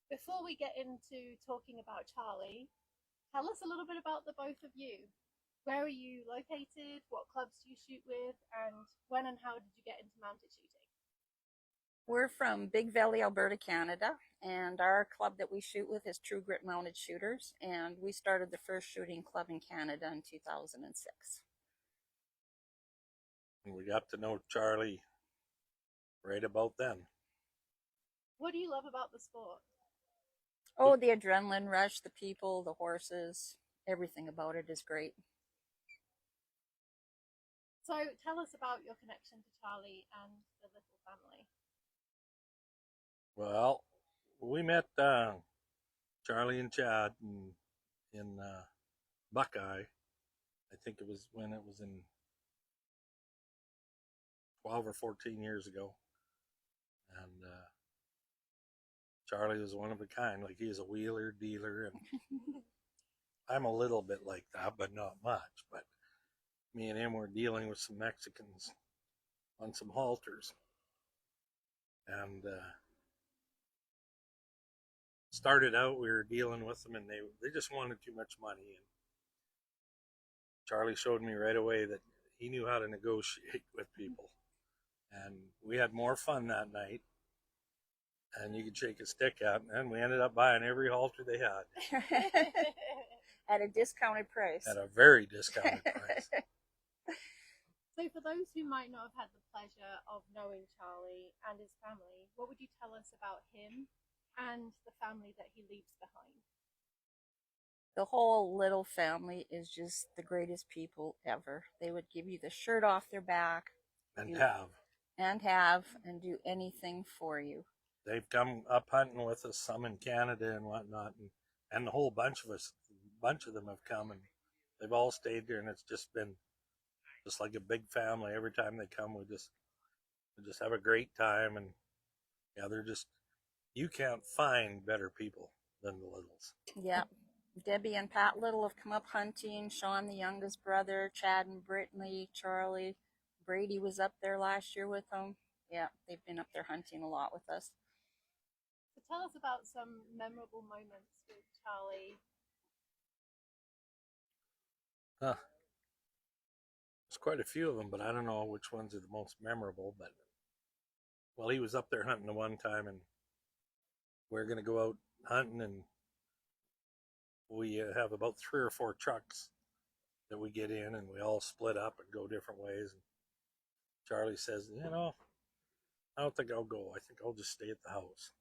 Before we get into talking about Charlie, tell us a little bit about the both of you. Where are you located? What clubs do you shoot with? And when and how did you get into mounted shooting? We're from Big Valley, Alberta, Canada, and our club that we shoot with is True Grit Mounted Shooters, and we started the first shooting club in Canada in 2006. And we got to know Charlie right about then. What do you love about the sport? Oh, the adrenaline rush, the people, the horses, everything about it is great. So tell us about your connection to Charlie and the little family. Well, we met Charlie and Chad in Buckeye. I think it was when it was in 12 or 14 years ago. And Charlie was one of a kind. Like, he's a wheeler dealer, and I'm a little bit like that, but not much. But me and him were dealing with some Mexicans on some halters, and started out, we were dealing with them, and they just wanted too much money. And Charlie showed me right away that he knew how to negotiate with people, and we had more fun that night. And you could shake a stick at, and we ended up buying every halter they had. At a discounted price. At a very discounted price. So for those who might not have had the pleasure of knowing Charlie and his family, what would you tell us about him and the family that he leaves behind? The whole little family is just the greatest people ever. They would give you the shirt off their back. And do anything for you. They've come up hunting with us, some in Canada and whatnot, and the whole bunch of them have come, and they've all stayed there, and it's just been just like a big family. Every time they come, we just have a great time, and yeah, you can't find better people than the Littles. Yeah. Debbie and Pat Little have come up hunting. Sean, the youngest brother, Chad and Brittany, Charlie, Brady was up there last year with them. Yeah, they've been up there hunting a lot with us. So tell us about some memorable moments with Charlie. There's quite a few of them, but I don't know which ones are the most memorable. But well, he was up there hunting the one time, and we're going to go out hunting, and we have about 3 or 4 trucks that we get in, and we all split up and go different ways. And Charlie says, I don't think I'll go. I think I'll just stay at the house.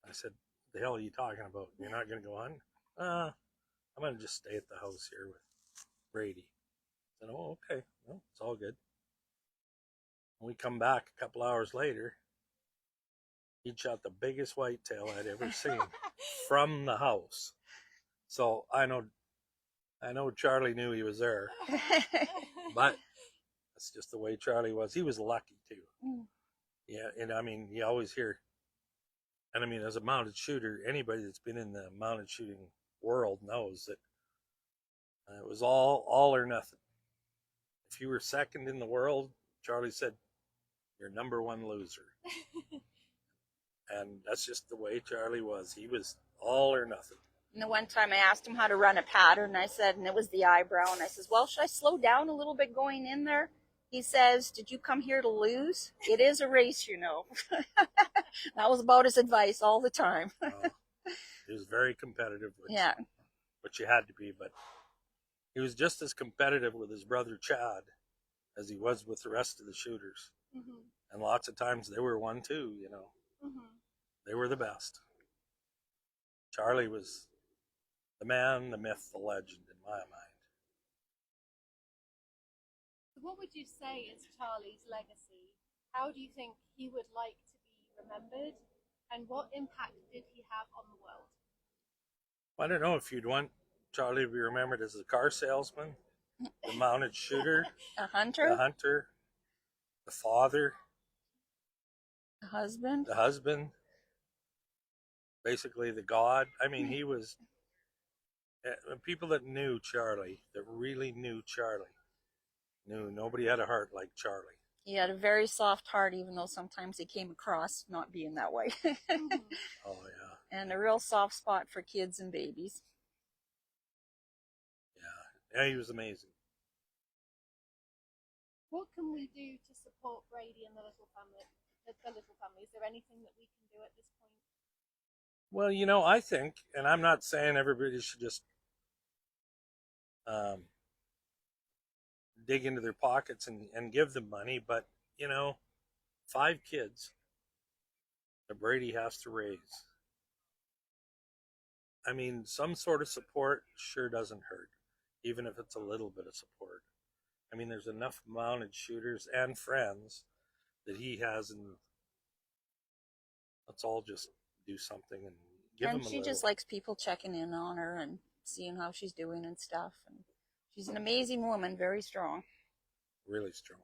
I said, the hell are you talking about? You're not going to go hunting? I'm going to just stay at the house here with Brady. I said, oh, okay. Well, it's all good. When we come back a couple hours later, he'd shot the biggest whitetail I'd ever seen from the house. So I know Charlie knew he was there, but that's just the way Charlie was. He was lucky too. Yeah, and I mean, you always hear, and I mean, as a mounted shooter, anybody that's been in the mounted shooting world knows that it was all or nothing. If you were second in the world, Charlie said, you're number 1 loser. And that's just the way Charlie was. He was all or nothing. And the one time I asked him how to run a pattern, and it was the eyebrow, and I says, well, should I slow down a little bit going in there? He says, did you come here to lose? It is a race, you know. That was about his advice all the time. He was very competitive, which you had to be, but he was just as competitive with his brother Chad as he was with the rest of the shooters. Mm-hmm. And lots of times they were 1-2, Mm-hmm. They were the best. Charlie was the man, the myth, the legend in my mind. What would you say is Charlie's legacy? How do you think he would like to be remembered? And what impact did he have on the world? I don't know if you'd want Charlie to be remembered as a car salesman, the mounted shooter, a hunter, the father, the husband, basically the God. I mean, he was, people that knew Charlie, that really knew Charlie, knew nobody had a heart like Charlie. He had a very soft heart, even though sometimes he came across not being that way. Oh, yeah. and a real soft spot for kids and babies. Yeah, he was amazing. What can we do to support Brady and the little family? Is there anything that we can do at this point? Well, I think, and I'm not saying everybody should just dig into their pockets and give them money, but 5 kids that Brady has to raise. I mean, some sort of support sure doesn't hurt, even if it's a little bit of support. I mean, there's enough mounted shooters and friends that he has, and let's all just do something and give him a little. And she just likes people checking in on her and seeing how she's doing and stuff. And she's an amazing woman, very strong. Really strong.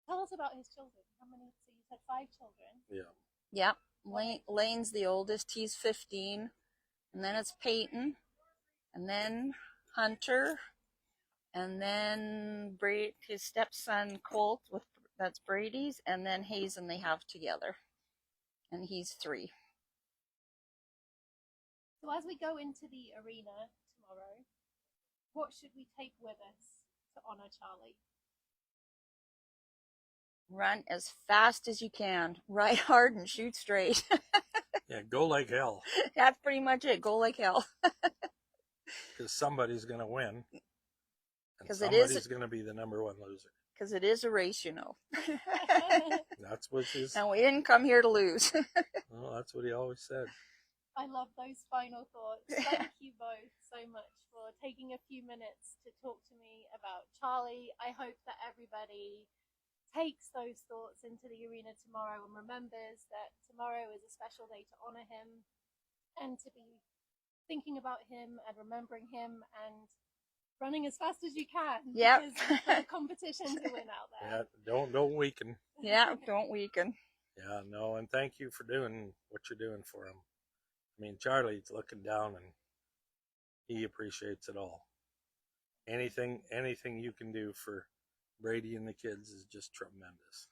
Tell us about his children. How many? So you said 5 children. Yeah. Yep. Lane's the oldest. He's 15. And then it's Peyton. And then Hunter. And then his stepson Colt, that's Brady's. And then Hazen they have together. And he's 3. So as we go into the arena tomorrow, what should we take with us to honor Charlie? Run as fast as you can. Ride hard and shoot straight. Yeah, go like hell. That's pretty much it. Go like hell. Because somebody's going to win. And 'Cause somebody's going to be the number 1 loser. Because it is a race, That's what his... And we didn't come here to lose. Well, that's what he always said. I love those final thoughts. Thank you both so much for taking a few minutes to talk to me about Charlie. I hope that everybody takes those thoughts into the arena tomorrow and remembers that tomorrow is a special day to honor him and to be thinking about him and remembering him and running as fast as you can. Yep. Because you've got a competition to win out there. Yeah, don't weaken. Yeah, don't weaken. Yeah, no, and thank you for doing what you're doing for him. I mean, Charlie's looking down and he appreciates it all. Anything you can do for Brady and the kids is just tremendous.